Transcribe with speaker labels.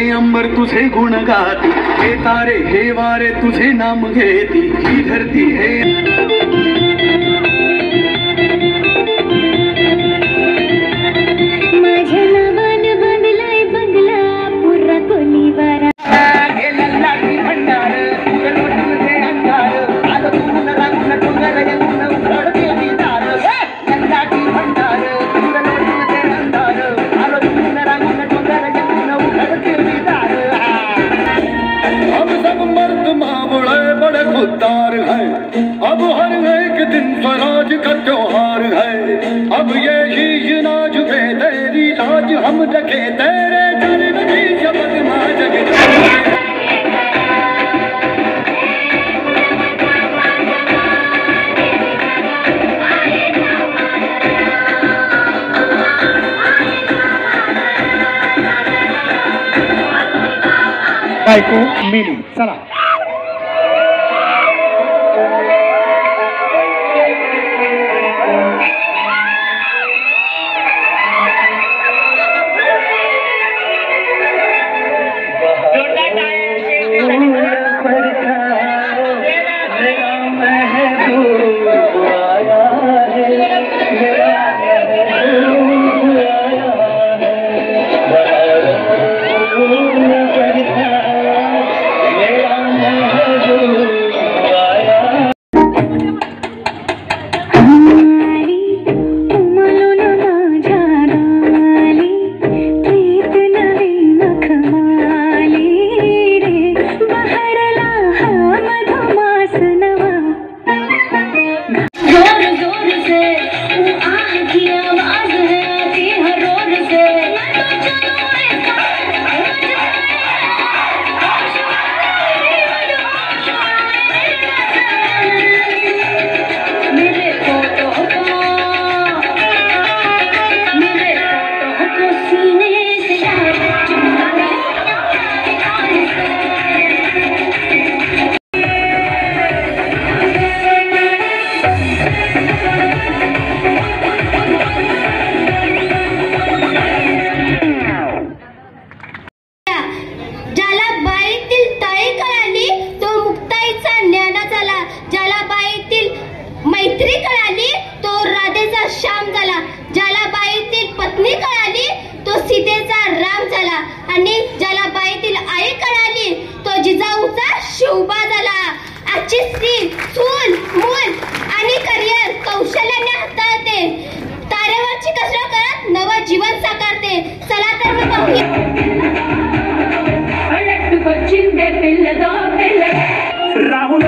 Speaker 1: हे अंबर तुझे गुण गाती, हे तारे हे वारे तुझे नाम घेती, ही धरती हे
Speaker 2: माझ्या नावानं बांधलाय बंगला पुरा कोलीवारा.
Speaker 3: हे लल्लाटी भंडार तुझं लोटमध्ये अंधार आलं तू राखून डोंगर येऊन उघडते दार. लल्लाटी भंडार तुझं लोटमध्ये अंधार आलं तू राखून डोंगर येऊन उघडते दार.
Speaker 1: अब सब मर्द मावड़े बड़े खुददार हैं, अब हर एक दिन स्वराज का त्योहार है. अब ये शीश ना झुके तेरी लाज हम रखे, तेरे दर की शपथ मां जग
Speaker 4: बायको मिली. चला
Speaker 3: राहुल